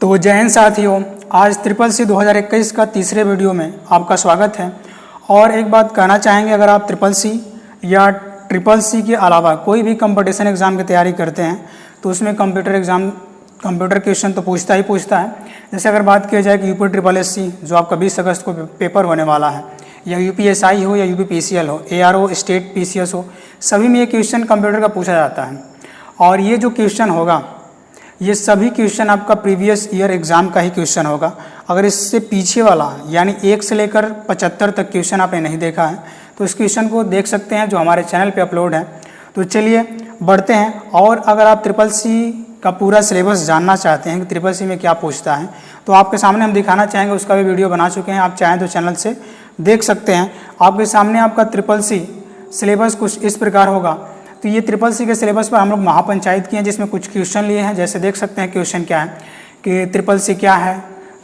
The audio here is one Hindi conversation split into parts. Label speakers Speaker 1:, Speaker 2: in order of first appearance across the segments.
Speaker 1: तो जय हिंद साथियों, आज ट्रिपल सी 2021 का तीसरे वीडियो में आपका स्वागत है। और एक बात कहना चाहेंगे, अगर आप ट्रिपल सी या ट्रिपल सी के अलावा कोई भी कंपटीशन एग्ज़ाम की तैयारी करते हैं तो उसमें कंप्यूटर क्वेश्चन तो पूछता है। जैसे अगर बात की जाए कि यूपी ट्रिपल एस सी जो आपका 20 अगस्त को पेपर होने वाला है, या यूपीएसआई हो या यूपीपीसीएल हो, एआरओ, स्टेट पीसीएस हो, सभी में ये क्वेश्चन कंप्यूटर का पूछा जाता है। और ये जो क्वेश्चन होगा, ये सभी क्वेश्चन आपका प्रीवियस ईयर एग्ज़ाम का ही क्वेश्चन होगा। अगर इससे पीछे वाला यानी 1 से लेकर 75 तक क्वेश्चन आपने नहीं देखा है तो इस क्वेश्चन को देख सकते हैं जो हमारे चैनल पे अपलोड है। तो चलिए बढ़ते हैं। और अगर आप ट्रिपल सी का पूरा सिलेबस जानना चाहते हैं कि ट्रिपल सी में क्या पूछता है तो आपके सामने हम दिखाना चाहेंगे, उसका भी वीडियो बना चुके हैं, आप चाहें तो चैनल से देख सकते हैं। आपके सामने आपका ट्रिपल सी सिलेबस कुछ इस प्रकार होगा। तो ये ट्रिपल सी के सिलेबस पर हम लोग महापंचायत किए हैं, जिसमें कुछ क्वेश्चन लिए हैं। जैसे देख सकते हैं क्वेश्चन क्या है कि ट्रिपल सी क्या है,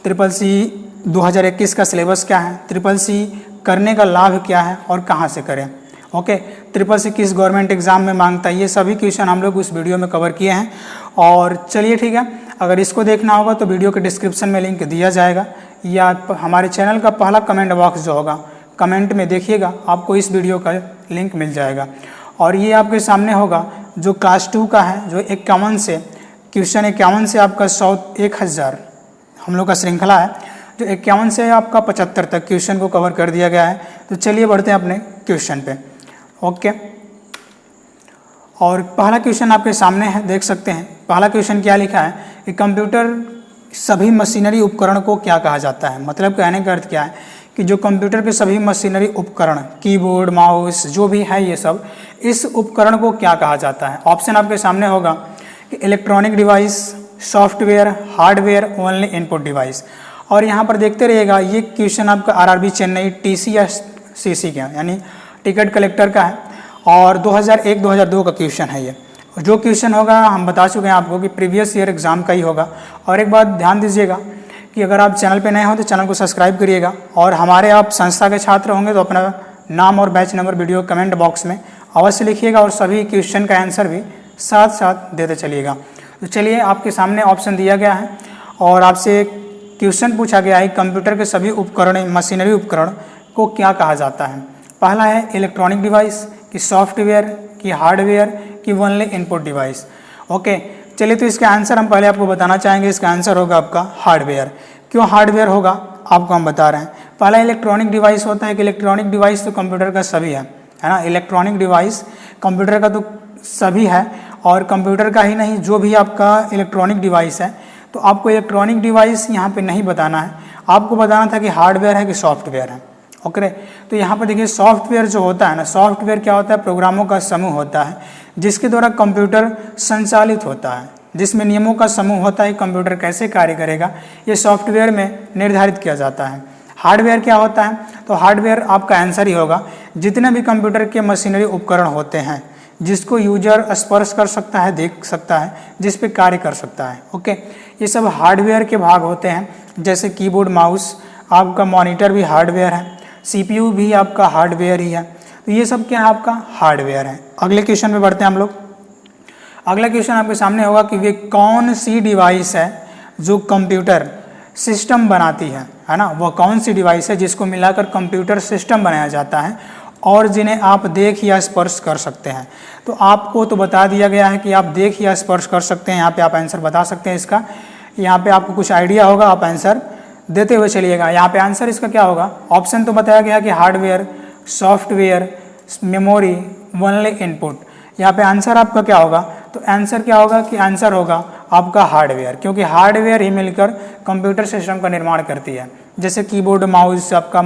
Speaker 1: ट्रिपल सी 2021 का सिलेबस क्या है, ट्रिपल सी करने का लाभ क्या है और कहाँ से करें। ओके, ट्रिपल सी किस गवर्नमेंट एग्जाम में मांगता है, ये सभी क्वेश्चन हम लोग उस वीडियो में कवर किए हैं। और चलिए ठीक है, अगर इसको देखना होगा तो वीडियो के डिस्क्रिप्शन में लिंक दिया जाएगा, या हमारे चैनल का पहला कमेंट बॉक्स जो होगा कमेंट में देखिएगा, आपको इस वीडियो का लिंक मिल जाएगा। और ये आपके सामने होगा जो क्लास 2 का है, जो 51 से क्वेश्चन 51 से आपका 1000 हम लोग का श्रृंखला है, जो 51 से आपका 75 तक क्वेश्चन को कवर कर दिया गया है। तो चलिए बढ़ते हैं अपने क्वेश्चन पे। ओके, और पहला क्वेश्चन आपके सामने है, देख सकते हैं। पहला क्वेश्चन क्या लिखा है कि कंप्यूटर सभी मशीनरी उपकरण को क्या कहा जाता है। मतलब कहने का अर्थ क्या है कि जो कंप्यूटर के सभी मशीनरी उपकरण, कीबोर्ड, माउस जो भी है, ये सब इस उपकरण को क्या कहा जाता है। ऑप्शन आपके सामने होगा कि electronic device, software, hardware, only input device. और यहाँ पर देखते रहिएगा, ये क्वेश्चन आपका आरआरबी चेन्नई टीसी या सीसी का यानी टिकट कलेक्टर का है, और 2001-2002 का क्वेश्चन है। ये जो क्वेश्चन होगा हम बता चुके हैं आपको कि प्रीवियस ईयर एग्ज़ाम का ही होगा। और एक बात ध्यान दीजिएगा कि अगर आप चैनल पे नए हो तो चैनल को सब्सक्राइब करिएगा, और हमारे आप संस्था के छात्र होंगे तो अपना नाम और batch number video comment box में अवश्य लिखिएगा, और सभी क्वेश्चन का आंसर भी साथ साथ देते चलिएगा। तो चलिए, आपके सामने ऑप्शन दिया गया है और आपसे क्वेश्चन पूछा गया है कंप्यूटर के सभी उपकरण, मशीनरी उपकरण को क्या कहा जाता है। पहला है इलेक्ट्रॉनिक डिवाइस, कि सॉफ्टवेयर, कि हार्डवेयर, कि ओनली इनपुट डिवाइस। ओके, चलिए तो इसका आंसर हम पहले आपको बताना चाहेंगे। इसका आंसर होगा आपका हार्डवेयर। क्यों हार्डवेयर होगा आपको हम बता रहे हैं। पहला इलेक्ट्रॉनिक डिवाइस होता है कि इलेक्ट्रॉनिक डिवाइस तो कंप्यूटर का सभी है ना। इलेक्ट्रॉनिक डिवाइस कंप्यूटर का तो सभी है, और कंप्यूटर का ही नहीं, जो भी आपका इलेक्ट्रॉनिक डिवाइस है, तो आपको इलेक्ट्रॉनिक डिवाइस यहाँ पे नहीं बताना है, आपको बताना था कि हार्डवेयर है कि सॉफ्टवेयर है। ओके, तो यहाँ पर देखिए सॉफ्टवेयर जो होता है ना, सॉफ्टवेयर क्या होता है, प्रोग्रामों का समूह होता है जिसके द्वारा कंप्यूटर संचालित होता है, जिसमें नियमों का समूह होता है। कंप्यूटर कैसे कार्य करेगा ये सॉफ्टवेयर में निर्धारित किया जाता है। हार्डवेयर क्या होता है, तो हार्डवेयर आपका आंसर ही होगा जितने भी कंप्यूटर के मशीनरी उपकरण होते हैं जिसको यूजर स्पर्श कर सकता है, देख सकता है, जिस पे कार्य कर सकता है। ओके, ये सब हार्डवेयर के भाग होते हैं। जैसे कीबोर्ड, माउस, आपका मॉनिटर भी हार्डवेयर है, सीपीयू भी आपका हार्डवेयर ही है। तो ये सब क्या है, आपका हार्डवेयर है। अगले क्वेश्चन में बढ़ते हैं हम लोग। अगला क्वेश्चन आपके सामने होगा कि वे कौन सी डिवाइस है जो कंप्यूटर सिस्टम बनाती है ना। वह कौन सी डिवाइस है जिसको मिलाकर कंप्यूटर सिस्टम बनाया जाता है और जिन्हें आप देख या स्पर्श कर सकते हैं। तो आपको तो बता दिया गया है कि आप देख या स्पर्श कर सकते हैं। यहाँ पे आप आंसर बता सकते हैं इसका। यहाँ पे आपको कुछ आइडिया होगा, आप आंसर देते हुए चलिएगा। यहाँ पे आंसर इसका क्या होगा, ऑप्शन तो बताया गया कि hardware, software, memory, only input. यहाँ पे आंसर आपका क्या होगा, तो आंसर क्या होगा कि आंसर होगा आपका हार्डवेयर, क्योंकि हार्डवेयर ही मिलकर कंप्यूटर सिस्टम का निर्माण करती है। जैसे कीबोर्ड, माउस, आपका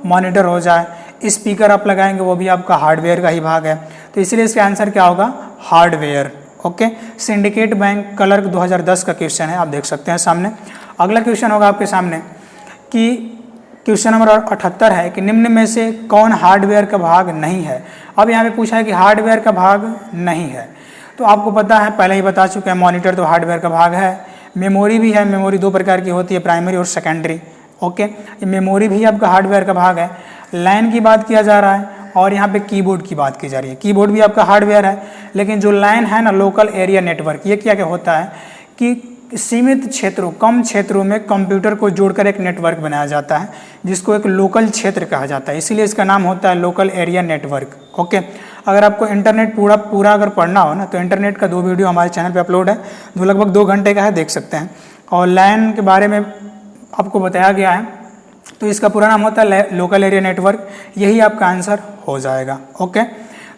Speaker 1: मॉनिटर हो जाए, स्पीकर आप लगाएंगे, वो भी आपका हार्डवेयर का ही भाग है। तो इसलिए इसका आंसर क्या होगा, hardware. Okay, syndicate bank clerk 2010 का क्वेश्चन है, आप देख सकते हैं सामने। अगला क्वेश्चन होगा आपके सामने कि क्वेश्चन नंबर 78 है कि निम्न में से कौन हार्डवेयर का भाग नहीं है। अब यहाँ पे पूछा है कि हार्डवेयर का भाग नहीं है, तो आपको पता है, पहले ही बता चुके हैं, मॉनिटर तो हार्डवेयर का भाग है। मेमोरी भी है, मेमोरी 2 प्रकार की होती है, प्राइमरी और सेकेंडरी। ओके, मेमोरी भी आपका हार्डवेयर का भाग है। लैन की बात किया जा रहा है, और यहाँ पे कीबोर्ड की बात की जा रही है। कीबोर्ड भी आपका हार्डवेयर है, लेकिन जो लैन है ना, लोकल एरिया नेटवर्क, ये क्या क्या होता है कि सीमित क्षेत्रों, कम क्षेत्रों में कंप्यूटर को जोड़कर एक नेटवर्क बनाया जाता है जिसको एक लोकल क्षेत्र कहा जाता है, इसीलिए इसका नाम होता है लोकल एरिया नेटवर्क। ओके, अगर आपको इंटरनेट पूरा अगर पढ़ना हो ना तो इंटरनेट का 2 वीडियो हमारे चैनल पे अपलोड है जो लगभग 2 घंटे का है, देख सकते हैं। और लैन के बारे में आपको बताया गया है, तो इसका पूरा नाम होता है लोकल एरिया नेटवर्क, यही आपका आंसर हो जाएगा। ओके,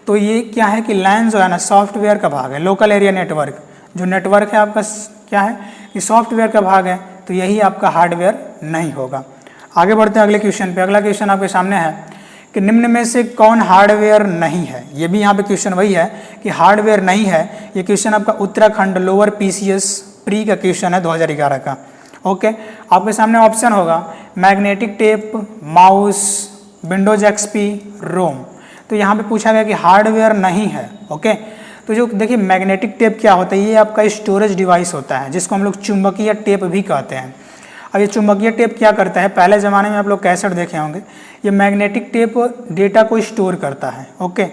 Speaker 1: तो ये क्या है कि लैन जो है ना सॉफ्टवेयर का भाग है, लोकल एरिया नेटवर्क जो नेटवर्क है आपका क्या है कि सॉफ्टवेयर का भाग है, तो यही आपका हार्डवेयर नहीं होगा। आगे बढ़ते हैं अगले क्वेश्चन पे। अगला क्वेश्चन आपके सामने है कि निम्न में से कौन हार्डवेयर नहीं है। ये भी यहाँ पे क्वेश्चन वही है कि हार्डवेयर नहीं है। ये क्वेश्चन आपका उत्तराखंड लोअर पीसीएस प्री का क्वेश्चन है 2011 का। ओके, आपके सामने ऑप्शन होगा magnetic tape, mouse, Windows XP, ROM. तो यहाँ पे पूछा गया कि हार्डवेयर नहीं है। ओके, तो जो देखिए मैग्नेटिक टेप क्या होता है, ये आपका स्टोरेज डिवाइस होता है जिसको हम लोग चुंबकीय टेप भी कहते हैं। अब ये चुंबकीय टेप क्या करता है, पहले ज़माने में आप लोग कैसेट देखे होंगे, ये मैग्नेटिक टेप डेटा को स्टोर करता है। ओके,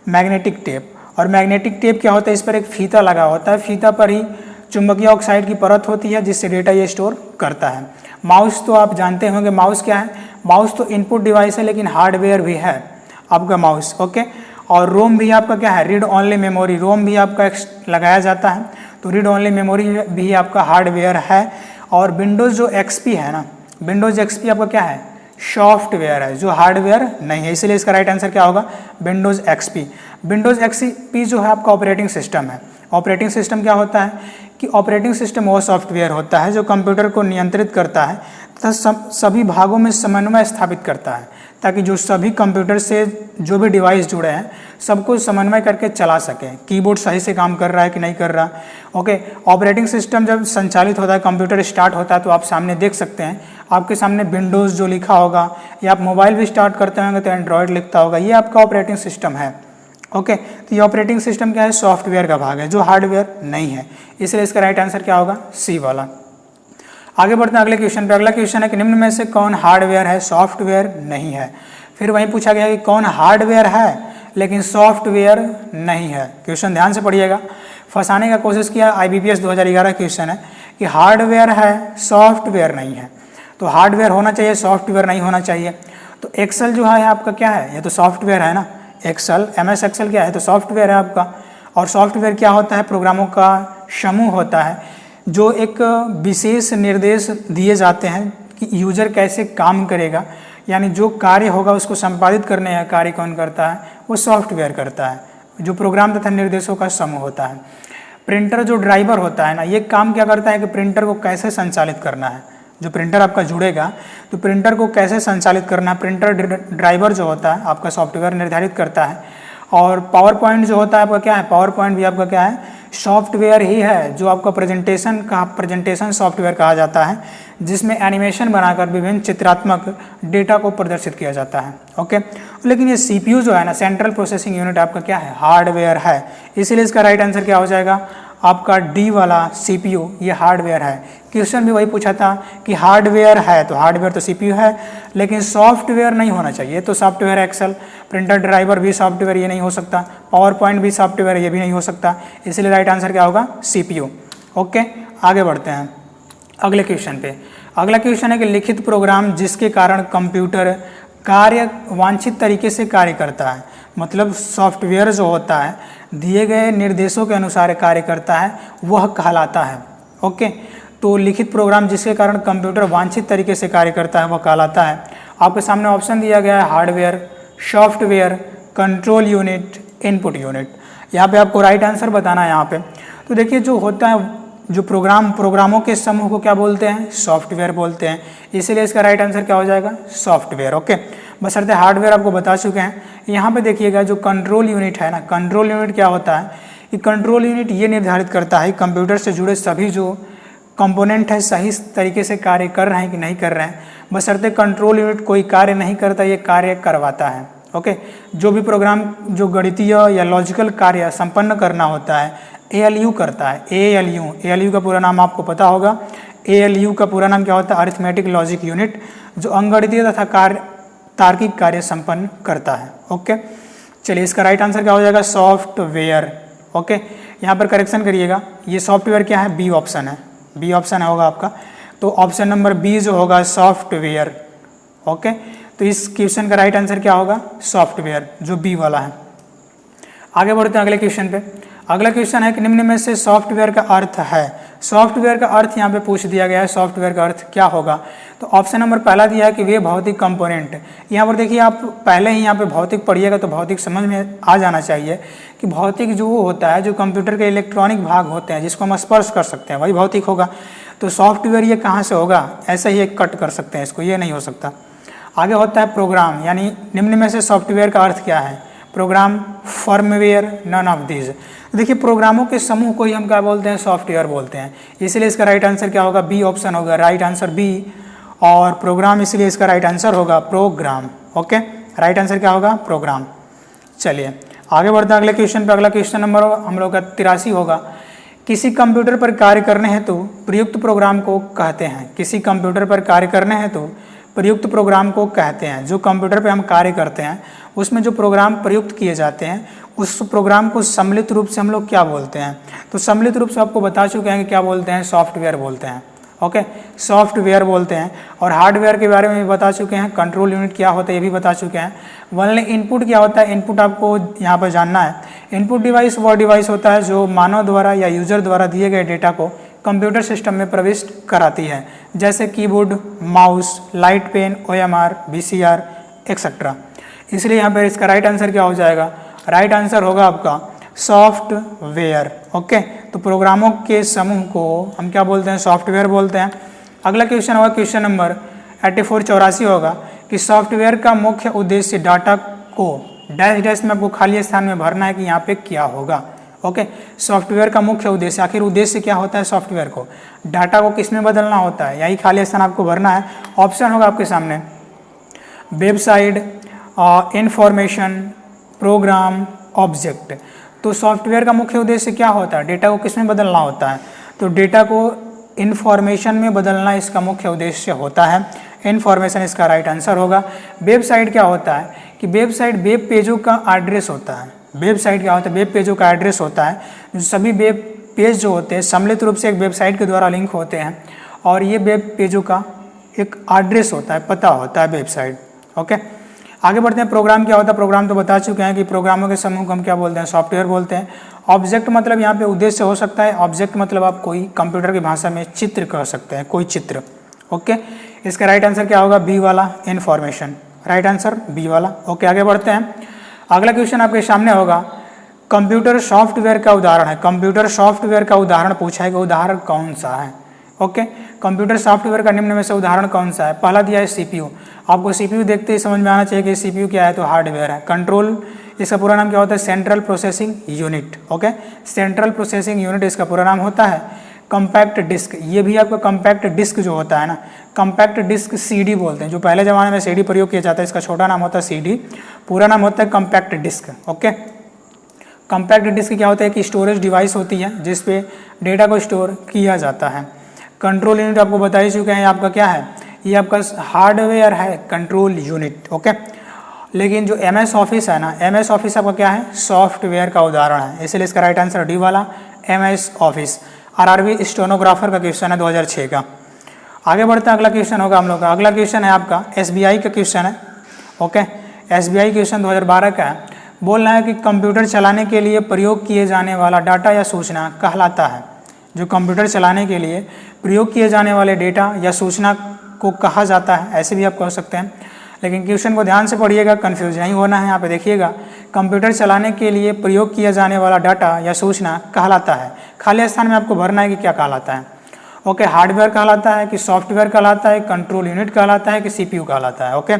Speaker 1: मैग्नेटिक टेप, और मैग्नेटिक टेप क्या होता है, इस पर एक फीता लगा होता है, फीता पर ही चुंबकीय ऑक्साइड की परत होती है जिससे डेटा ये स्टोर करता है। माउस तो आप जानते होंगे, माउस क्या है, माउस तो इनपुट डिवाइस है लेकिन हार्डवेयर भी है आपका माउस। ओके, और रोम भी आपका क्या है, रीड ओनली मेमोरी, रोम भी आपका लगाया जाता है, तो रीड ओनली मेमोरी भी आपका हार्डवेयर है। और विंडोज़ जो एक्सपी है ना, विंडोज एक्सपी आपका क्या है, सॉफ्टवेयर है जो हार्डवेयर नहीं है, इसलिए इसका राइट आंसर क्या होगा, विंडोज एक्सपी। विंडोज एक्सपी जो है आपका ऑपरेटिंग सिस्टम है। ऑपरेटिंग सिस्टम क्या होता है कि ऑपरेटिंग सिस्टम वो सॉफ्टवेयर होता है जो कंप्यूटर को नियंत्रित करता है तथा सभी भागों में समन्वय स्थापित करता है ताकि जो सभी कंप्यूटर से जो भी डिवाइस जुड़े हैं सबको समन्वय करके चला सके, कीबोर्ड सही से काम कर रहा है कि नहीं कर रहा। ओके, ऑपरेटिंग सिस्टम जब संचालित होता है, कंप्यूटर स्टार्ट होता है, तो आप सामने देख सकते हैं, आपके सामने विंडोज़ जो लिखा होगा, या आप मोबाइल भी स्टार्ट करते होंगे तो एंड्रॉयड लिखता होगा, ये आपका ऑपरेटिंग सिस्टम है। ओके, तो ये ऑपरेटिंग सिस्टम क्या है, सॉफ्टवेयर का भाग है जो हार्डवेयर नहीं है, इसलिए इसका राइट आंसर क्या होगा, सी वाला। आगे बढ़ते हैं अगले क्वेश्चन पे। अगला क्वेश्चन है कि निम्न में से कौन हार्डवेयर है, सॉफ्टवेयर नहीं है। फिर वहीं पूछा गया कि कौन हार्डवेयर है लेकिन सॉफ्टवेयर नहीं है। क्वेश्चन ध्यान से पढ़िएगा, फंसाने का कोशिश किया, IBPS 2011 क्वेश्चन है कि हार्डवेयर है सॉफ्टवेयर नहीं है, तो हार्डवेयर होना चाहिए, सॉफ्टवेयर नहीं होना चाहिए। तो एक्सेल जो है आपका क्या है, ये तो सॉफ्टवेयर है ना, एक्सेल, MS एक्सेल क्या है, तो सॉफ्टवेयर है आपका। और सॉफ्टवेयर क्या होता है, प्रोग्रामों का समूह होता है जो एक विशेष निर्देश दिए जाते हैं कि यूजर कैसे काम करेगा, यानी जो कार्य होगा उसको संपादित करने का कार्य कौन करता है, वो सॉफ्टवेयर करता है, जो प्रोग्राम तथा निर्देशों का समूह होता है। प्रिंटर जो ड्राइवर होता है ना, ये काम क्या करता है कि प्रिंटर को कैसे संचालित करना है, जो प्रिंटर आपका जुड़ेगा तो प्रिंटर को कैसे संचालित करना है, प्रिंटर ड्राइवर जो होता है आपका सॉफ्टवेयर निर्धारित करता है। और पावर पॉइंट जो होता है आपका क्या है, पावर पॉइंट भी आपका क्या है, सॉफ्टवेयर ही है जो आपका प्रेजेंटेशन सॉफ्टवेयर कहा जाता है, जिसमें एनिमेशन बनाकर विभिन्न चित्रात्मक डेटा को प्रदर्शित किया जाता है। ओके, लेकिन ये CPU जो है ना, सेंट्रल प्रोसेसिंग यूनिट आपका क्या है, हार्डवेयर है, इसीलिए इसका राइट आंसर क्या हो जाएगा आपका डी वाला CPU, ये हार्डवेयर है। क्वेश्चन भी वही पूछा था कि हार्डवेयर है, तो हार्डवेयर तो CPU है लेकिन सॉफ्टवेयर नहीं होना चाहिए, तो सॉफ्टवेयर एक्सेल, प्रिंटर ड्राइवर भी सॉफ्टवेयर, ये नहीं हो सकता, पावर पॉइंट भी सॉफ्टवेयर, ये भी नहीं हो सकता, इसलिए राइट आंसर क्या होगा, CPU। ओके, आगे बढ़ते हैं अगले क्वेश्चन पे। अगला क्वेश्चन है कि लिखित प्रोग्राम जिसके कारण कंप्यूटर कार्य वांछित तरीके से कार्य करता है, मतलब सॉफ्टवेयर जो होता है दिए गए निर्देशों के अनुसार कार्य करता है, वह कहलाता है। ओके, तो लिखित प्रोग्राम जिसके कारण कंप्यूटर वांछित तरीके से कार्य करता है वह कहलाता है। आपके सामने ऑप्शन दिया गया है hardware, software, control unit, input unit. यहाँ पे आपको राइट आंसर बताना है यहाँ पे। तो देखिए जो होता है, जो प्रोग्रामों के समूह को क्या बोलते हैं, सॉफ्टवेयर बोलते हैं, इसीलिए इसका राइट आंसर क्या हो जाएगा, सॉफ्टवेयर। ओके, बशर्ते हार्डवेयर आपको बता चुके हैं। यहाँ पे देखिएगा जो कंट्रोल यूनिट है ना, कंट्रोल यूनिट क्या होता है कि कंट्रोल यूनिट ये निर्धारित करता है कंप्यूटर से जुड़े सभी जो कंपोनेंट है सही तरीके से कार्य कर रहे हैं कि नहीं कर रहे हैं। बशर्ते कंट्रोल यूनिट कोई कार्य नहीं करता, ये कार्य करवाता है। ओके, जो भी प्रोग्राम जो गणितीय या लॉजिकल कार्य संपन्न करना होता है ALU करता है। ALU का पूरा नाम आपको पता होगा। ALU का पूरा नाम क्या होता है, अरिथमेटिक लॉजिक यूनिट, जो अंगगणितीय तथा तार्किक कार्य संपन्न करता है। ओके, चलिए इसका राइट आंसर क्या हो जाएगा, सॉफ्टवेयर। ओके, यहाँ पर करेक्शन करिएगा, ये सॉफ्टवेयर क्या है, बी ऑप्शन है। बी ऑप्शन होगा आपका। तो ऑप्शन नंबर बी जो होगा सॉफ्टवेयर। ओके, तो इस क्वेश्चन का राइट आंसर क्या होगा? सॉफ्टवेयर, जो बी वाला है। आगे बढ़ते हैं अगले क्वेश्चन पे। अगला क्वेश्चन है कि निम्न में से सॉफ्टवेयर का अर्थ है। सॉफ्टवेयर का अर्थ यहाँ पे पूछ दिया गया है, सॉफ्टवेयर का अर्थ क्या होगा? तो ऑप्शन नंबर पहला दिया है कि वे भौतिक कंपोनेंट। यहाँ पर देखिए, आप पहले ही यहाँ पे भौतिक पढ़िएगा तो भौतिक समझ में आ जाना चाहिए कि भौतिक जो होता है, जो कंप्यूटर के इलेक्ट्रॉनिक भाग होते हैं जिसको हम स्पर्श कर सकते हैं, वही भौतिक होगा। तो सॉफ्टवेयर ये कहाँ से होगा? ऐसा ही एक कट कर सकते हैं इसको, ये नहीं हो सकता। आगे होता है प्रोग्राम, यानी निम्न में से सॉफ्टवेयर का अर्थ क्या है? Program, firmware, none of these. देखिए, प्रोग्रामों के समूह को ही हम क्या बोलते हैं? सॉफ्टवेयर बोलते हैं। इसलिए इसका राइट आंसर क्या होगा? बी ऑप्शन होगा, राइट आंसर बी। और प्रोग्राम, इसलिए इसका राइट आंसर होगा प्रोग्राम। ओके, राइट आंसर क्या होगा? प्रोग्राम। चलिए आगे बढ़ते हैं अगले क्वेश्चन पे। अगला क्वेश्चन नंबर हम लोग का 83 होगा। किसी कंप्यूटर पर कार्य करने हेतु प्रयुक्त प्रोग्राम को कहते हैं। किसी कंप्यूटर पर कार्य करने हेतु प्रयुक्त प्रोग्राम को कहते हैं। जो कंप्यूटर पे हम कार्य करते हैं उसमें जो प्रोग्राम प्रयुक्त किए जाते हैं उस प्रोग्राम को सम्मिलित रूप से हम लोग क्या बोलते हैं? तो सम्मिलित रूप से आपको बता चुके हैं कि क्या बोलते हैं? सॉफ्टवेयर बोलते हैं। ओके, सॉफ्टवेयर बोलते हैं। और हार्डवेयर के बारे में भी बता चुके हैं, कंट्रोल यूनिट क्या होता है ये भी बता चुके हैं। वनली इनपुट क्या होता है? इनपुट आपको यहाँ पर जानना है। इनपुट डिवाइस वह डिवाइस होता है जो मानव द्वारा या यूजर द्वारा दिए गए डेटा को कंप्यूटर सिस्टम में प्रविष्ट कराती है, जैसे keyboard, mouse, light pen, OMR, VCR etcetera. इसलिए यहाँ पर इसका राइट आंसर क्या हो जाएगा? राइट आंसर होगा आपका सॉफ्टवेयर। ओके, तो प्रोग्रामों के समूह को हम क्या बोलते हैं? सॉफ्टवेयर बोलते हैं। अगला क्वेश्चन होगा क्वेश्चन नंबर 84 होगा कि सॉफ्टवेयर का मुख्य उद्देश्य डाटा को डैश डैश में आपको खाली स्थान में भरना है कि यहाँ पे क्या होगा। ओके, सॉफ्टवेयर का मुख्य उद्देश्य, आखिर उद्देश्य क्या होता है सॉफ्टवेयर को? डाटा को किस में बदलना होता है, यही खाली स्थान आपको भरना है। ऑप्शन होगा आपके सामने वेबसाइट, इंफॉर्मेशन, प्रोग्राम, ऑब्जेक्ट। तो सॉफ्टवेयर का मुख्य उद्देश्य क्या होता है? डेटा को किस में बदलना होता है? तो डेटा को इन्फॉर्मेशन में बदलना इसका मुख्य उद्देश्य होता है। इन्फॉर्मेशन इसका राइट आंसर होगा। वेबसाइट क्या होता है? कि वेबसाइट वेब पेजों का एड्रेस होता है। वेबसाइट क्या होता है? वेब पेजों का एड्रेस होता है। जो सभी वेब पेज जो होते हैं सम्मिलित रूप से एक वेबसाइट के द्वारा लिंक होते हैं और ये वेब पेजों का एक एड्रेस होता है, पता होता है वेबसाइट। ओके, आगे बढ़ते हैं। प्रोग्राम क्या होता है? प्रोग्राम तो बता चुके हैं कि प्रोग्रामों के समूह को हम क्या बोलते हैं? सॉफ्टवेयर बोलते हैं। ऑब्जेक्ट मतलब यहाँ पे उद्देश्य हो सकता है। ऑब्जेक्ट मतलब आप कोई कंप्यूटर की भाषा में चित्र कह सकते हैं, कोई चित्र। ओके, इसका राइट आंसर क्या होगा? बी वाला, इन्फॉर्मेशन। राइट आंसर बी वाला। ओके, आगे बढ़ते हैं। अगला क्वेश्चन आपके सामने होगा कंप्यूटर सॉफ्टवेयर का उदाहरण है। कंप्यूटर सॉफ्टवेयर का उदाहरण पूछा है कि उदाहरण कौन सा है? ओके, कंप्यूटर सॉफ्टवेयर का निम्न में से उदाहरण कौन सा है? पहला दिया है CPU। आपको CPU देखते ही समझ में आना चाहिए कि CPU क्या है? तो हार्डवेयर है। कंट्रोल, इसका पूरा नाम क्या होता है? Central processing unit. Okay, central processing unit इसका पूरा नाम होता है। कम्पैक्ट डिस्क, ये भी आपका कम्पैक्ट डिस्क जो होता है ना, कम्पैक्ट डिस्क CD बोलते हैं। जो पहले ज़माने में CD प्रयोग किया जाता है, इसका छोटा नाम होता है CD, पूरा नाम होता है compact disc. Okay, compact disc क्या होता है? कि स्टोरेज डिवाइस होती है जिसपे डेटा को स्टोर किया जाता है। कंट्रोल यूनिट आपको बता ही चुके हैं, आपका क्या है? ये आपका हार्डवेयर है, कंट्रोल यूनिट। ओके, लेकिन जो MS ऑफिस है ना, MS ऑफिस आपका क्या है? सॉफ्टवेयर का उदाहरण है। इसलिए इसका राइट आंसर डी वाला, MS ऑफिस। RRB स्टेनोग्राफर का क्वेश्चन है 2006 का। आगे बढ़ते हैं, अगला क्वेश्चन होगा हम लोग का। अगला क्वेश्चन है आपका SBI का क्वेश्चन है। ओके, SBI क्वेश्चन 2012 का है। बोलना है कि कंप्यूटर चलाने के लिए प्रयोग किए जाने वाला डाटा या सूचना कहलाता है। जो कंप्यूटर चलाने के लिए प्रयोग किए जाने वाले डेटा या सूचना को कहा जाता है, ऐसे भी आप कह सकते हैं। लेकिन क्वेश्चन को ध्यान से पढ़िएगा, कंफ्यूज नहीं होना है। यहाँ पे देखिएगा, कंप्यूटर चलाने के लिए प्रयोग किया जाने वाला डाटा या सूचना कहलाता है। खाली स्थान में आपको भरना है कि क्या कहलाता है। ओके, हार्डवेयर कहलाता है कि सॉफ्टवेयर कहलाता है, कंट्रोल यूनिट कहलाता है कि CPU कहलाता है। ओके,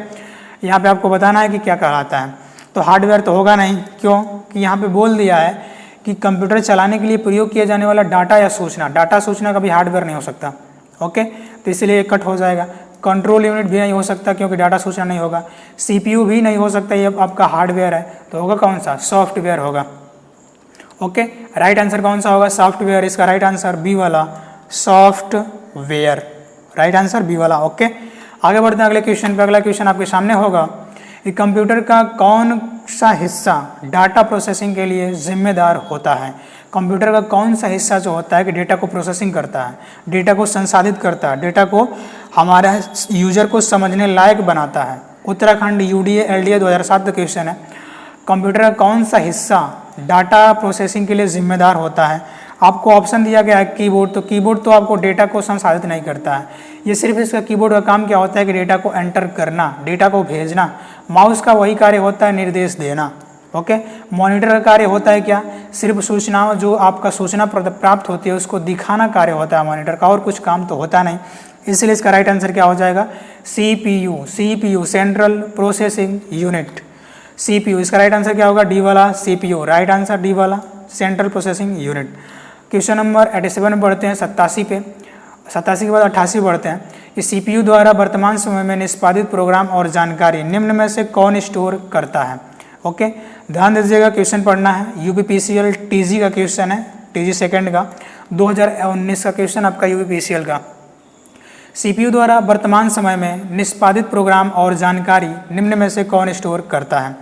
Speaker 1: यहाँ पे आपको बताना है कि क्या कहलाता है। तो हार्डवेयर तो होगा नहीं, क्यों? कि यहाँ पे बोल दिया है कि कंप्यूटर चलाने के लिए प्रयोग किया जाने वाला डाटा या सूचना, डाटा सूचना कभी हार्डवेयर नहीं हो सकता। ओके, तो इसलिए कट हो जाएगा। कंट्रोल यूनिट भी नहीं हो सकता क्योंकि डाटा सूचना नहीं होगा। CPU भी नहीं हो सकता, ये आपका हार्डवेयर है। तो होगा कौन सा? सॉफ्टवेयर होगा। ओके, राइट आंसर कौन सा होगा? सॉफ्टवेयर। इसका राइट आंसर बी वाला, सॉफ्टवेयर। राइट आंसर बी वाला। ओके, आगे बढ़ते हैं अगले क्वेश्चन पे। अगला क्वेश्चन आपके सामने होगा कि कंप्यूटर का कौन सा हिस्सा डाटा प्रोसेसिंग के लिए जिम्मेदार होता है? कंप्यूटर का कौन सा हिस्सा जो होता है कि डेटा को प्रोसेसिंग करता है, डेटा को संसाधित करता है, डेटा को हमारा यूजर को समझने लायक बनाता है? उत्तराखंड यूडीए एलडीए 2007 का क्वेश्चन है। कंप्यूटर का कौन सा हिस्सा डाटा प्रोसेसिंग के लिए जिम्मेदार होता है? आपको ऑप्शन दिया गया है कीबोर्ड, तो कीबोर्ड तो आपको डेटा को संसाधित नहीं करता है। ये सिर्फ इसका कीबोर्ड का काम क्या होता है कि डेटा को एंटर करना, डेटा को भेजना। माउस का वही कार्य होता है निर्देश देना। ओके, मॉनिटर का कार्य होता है क्या? सिर्फ सूचनाओं जो आपका सूचना प्राप्त होती है उसको दिखाना कार्य होता है मॉनिटर का, और कुछ काम तो होता नहीं। इसलिए इसका राइट आंसर क्या हो जाएगा? CPU, CPU central processing unit. CPU इसका राइट आंसर क्या होगा? डी वाला CPU, राइट आंसर डी वाला central processing unit. Question number 87 में बढ़ते हैं 87 पे। 87 के बाद 88 बढ़ते हैं कि CPU द्वारा वर्तमान समय में निष्पादित प्रोग्राम और जानकारी निम्न में से कौन स्टोर करता है? ओके, ध्यान दीजिएगा, क्वेश्चन पढ़ना है। यूपीपीसीएल TG का क्वेश्चन है, TG सेकंड का 2019 का क्वेश्चन आपका यूपीपीसीएल का। CPU द्वारा वर्तमान समय में निष्पादित प्रोग्राम और जानकारी निम्न में से कौन स्टोर करता है?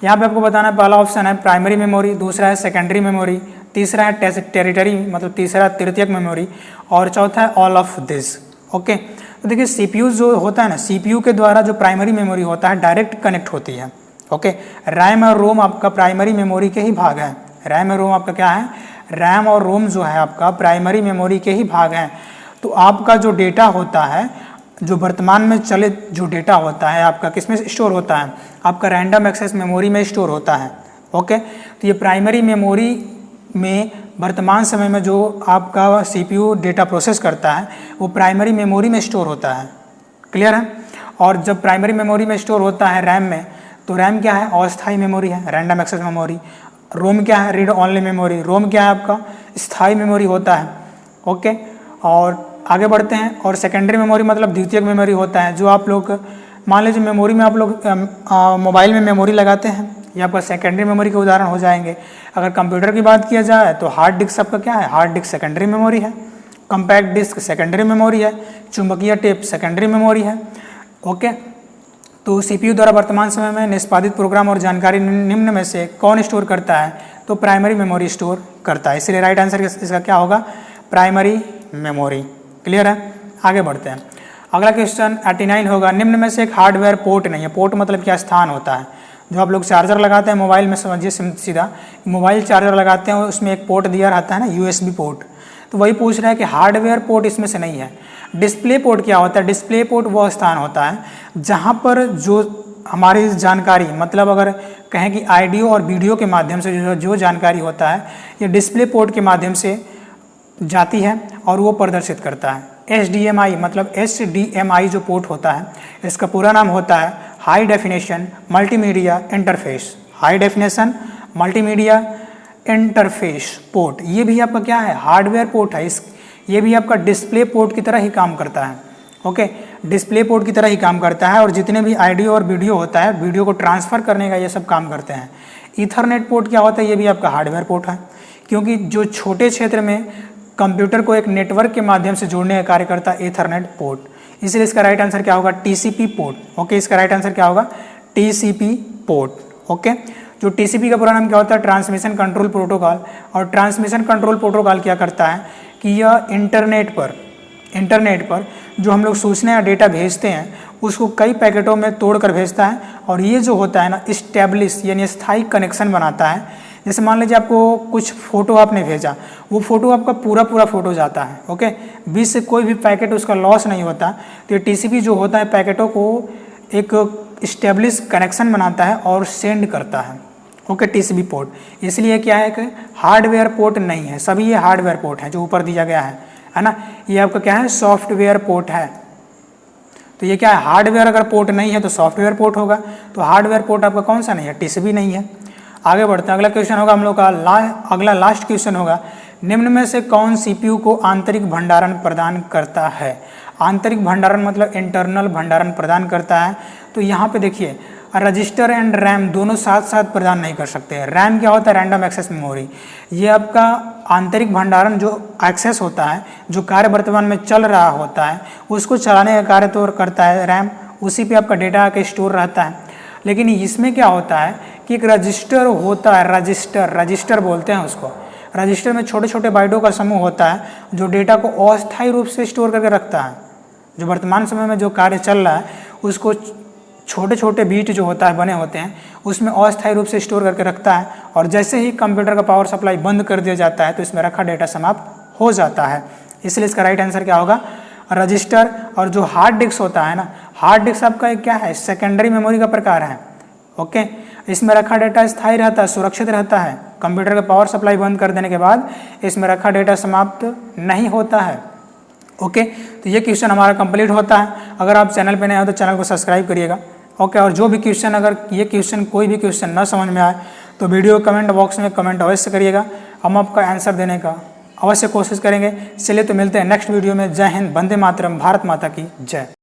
Speaker 1: यहाँ पे आपको बताना है, पहला ऑप्शन है प्राइमरी मेमोरी, दूसरा है सेकेंडरी मेमोरी, तीसरा है टेरिटरी मतलब तीसरा तृतीयक मेमोरी, और चौथा है ऑल ऑफ दिस। ओके, तो देखिए CPU जो होता है ना, CPU के द्वारा जो प्राइमरी मेमोरी होता है डायरेक्ट कनेक्ट होती है। ओके, रैम और रोम आपका प्राइमरी मेमोरी के ही भाग है। रैम और रोम आपका क्या है? रैम और रोम जो है आपका प्राइमरी मेमोरी के ही भाग हैं। तो आपका जो डेटा होता है, जो वर्तमान में चलित जो डेटा होता है आपका किस में स्टोर होता है? आपका रैंडम एक्सेस मेमोरी में स्टोर होता है। ओके, तो ये प्राइमरी मेमोरी में वर्तमान समय में जो आपका CPU डेटा प्रोसेस करता है वो प्राइमरी मेमोरी में स्टोर होता है। क्लियर है? और जब प्राइमरी मेमोरी में स्टोर होता है रैम में, तो रैम क्या है? अस्थायी मेमोरी है, रैंडम एक्सेस मेमोरी। रोम क्या है? Read only memory. रोम क्या है आपका? स्थायी मेमोरी होता है। ओके, और आगे बढ़ते हैं। और सेकेंडरी मेमोरी मतलब द्वितीयक मेमोरी होता है, जो आप लोग मान लीजिए मेमोरी में आप लोग मोबाइल में मेमोरी लगाते हैं, ये आपका सेकेंडरी मेमोरी के उदाहरण हो जाएंगे। अगर कंप्यूटर की बात किया जाए तो हार्ड डिस्क आपका क्या है? हार्ड डिस्क सेकेंडरी मेमोरी है, कॉम्पैक्ट डिस्क सेकेंडरी मेमोरी है, चुंबकीय टेप सेकेंडरी मेमोरी है। ओके, तो CPU द्वारा वर्तमान समय में निष्पादित प्रोग्राम और जानकारी निम्न में से कौन स्टोर करता है? तो प्राइमरी मेमोरी स्टोर करता है। इसलिए राइट आंसर इसका क्या होगा? Primary memory. क्लियर है? आगे बढ़ते हैं। अगला क्वेश्चन 89 होगा, निम्न में से एक हार्डवेयर पोर्ट नहीं है। पोर्ट मतलब क्या? स्थान होता है। जो आप लोग चार्जर लगाते हैं मोबाइल में, समझिए सीधा मोबाइल चार्जर लगाते हैं, उसमें एक पोर्ट दिया रहता है ना, USB पोर्ट। तो वही पूछ रहा है कि हार्डवेयर पोर्ट इसमें से नहीं है। डिस्प्ले पोर्ट क्या होता है? डिस्प्ले पोर्ट वह स्थान होता है जहाँ पर जो हमारी जानकारी, मतलब अगर कहें कि ऑडियो और वीडियो के माध्यम से जो जानकारी होता है, ये डिस्प्ले पोर्ट के माध्यम से जाती है और वो प्रदर्शित करता है। HDMI मतलब HDMI जो पोर्ट होता है, इसका पूरा नाम होता है high definition multimedia interface. High definition multimedia interface port, ये भी आपका क्या है? हार्डवेयर पोर्ट है। ये भी आपका डिस्प्ले पोर्ट की तरह ही काम करता है। ओके, डिस्प्ले पोर्ट की तरह ही काम करता है, और जितने भी ऑडियो और वीडियो होता है, वीडियो को ट्रांसफ़र करने का ये सब काम करते हैं। ईथरनेट पोर्ट क्या होता है? ये भी आपका हार्डवेयर पोर्ट है, क्योंकि जो छोटे क्षेत्र में कंप्यूटर को एक नेटवर्क के माध्यम से जोड़ने का कार्य करता है ईथरनेट पोर्ट। इसलिए इसका राइट आंसर क्या होगा? TCP port. ओके, इसका राइट आंसर क्या होगा? TCP port. ओके, जो TCP का पूरा नाम क्या होता है? Transmission control protocol. और ट्रांसमिशन कंट्रोल प्रोटोकॉल क्या करता है कि यह इंटरनेट पर जो हम लोग सूचना या डेटा भेजते हैं उसको कई पैकेटों में तोड़कर भेजता है, और ये जो होता है ना, इस्टेब्लिश यानी स्थायी कनेक्शन बनाता है। जैसे मान लीजिए आपको कुछ फ़ोटो आपने भेजा, वो फ़ोटो आपका पूरा फ़ोटो जाता है। ओके, बीच से कोई भी पैकेट उसका लॉस नहीं होता। तो ये TCP जो होता है पैकेटों को एक इस्टेब्लिश कनेक्शन बनाता है और सेंड करता है। Okay, TCP port. इसलिए क्या है कि हार्डवेयर पोर्ट नहीं है, सभी ये हार्डवेयर पोर्ट है जो ऊपर दिया गया है ना। ये आपका क्या है? सॉफ्टवेयर पोर्ट है। तो ये क्या है? हार्डवेयर अगर पोर्ट नहीं है तो सॉफ्टवेयर पोर्ट होगा। तो हार्डवेयर पोर्ट आपका कौन सा नहीं है? TCP नहीं है। आगे बढ़ते हैं। अगला क्वेश्चन होगा हम लोग का अगला लास्ट क्वेश्चन होगा, निम्न में से कौन CPU को आंतरिक भंडारण प्रदान करता है? आंतरिक भंडारण मतलब इंटरनल भंडारण प्रदान करता है। तो यहाँ पे देखिए, रजिस्टर एंड रैम दोनों साथ साथ प्रदान नहीं कर सकते। रैम क्या होता है? Random access memory. ये आपका आंतरिक भंडारण जो एक्सेस होता है, जो कार्य वर्तमान में चल रहा होता है, उसको चलाने का कार्य तो करता है रैम, उसी पे आपका डेटा आके स्टोर रहता है। लेकिन इसमें क्या होता है कि एक रजिस्टर होता है, रजिस्टर बोलते हैं उसको। रजिस्टर में छोटे छोटे बाइटों का समूह होता है जो डेटा को अस्थायी रूप से स्टोर करके रखता है। जो वर्तमान समय में जो कार्य चल रहा है उसको छोटे छोटे बीट जो होता है बने होते हैं उसमें अस्थायी रूप से स्टोर करके रखता है, और जैसे ही कंप्यूटर का पावर सप्लाई बंद कर दिया जाता है तो इसमें रखा डेटा समाप्त हो जाता है। इसलिए इसका राइट आंसर क्या होगा, रजिस्टर। और जो हार्ड डिस्क होता है ना, हार्ड डिस्क आपका क्या है, सेकेंडरी मेमोरी का प्रकार है। ओके, इसमें रखा डेटा स्थायी रहता है, सुरक्षित रहता है। कंप्यूटर का पावर सप्लाई बंद कर देने के बाद इसमें रखा डेटा समाप्त नहीं होता है। ओके, तो ये क्वेश्चन हमारा कंप्लीट होता है। अगर आप चैनल पे नए हो तो चैनल को सब्सक्राइब करिएगा। ओके, और जो भी क्वेश्चन, अगर ये क्वेश्चन कोई भी क्वेश्चन ना समझ में आए तो वीडियो कमेंट बॉक्स में कमेंट अवश्य करिएगा, हम आपका आंसर देने का अवश्य कोशिश करेंगे। चलिए तो मिलते हैं नेक्स्ट वीडियो में। जय हिंद, वंदे मातरम, भारत माता की जय।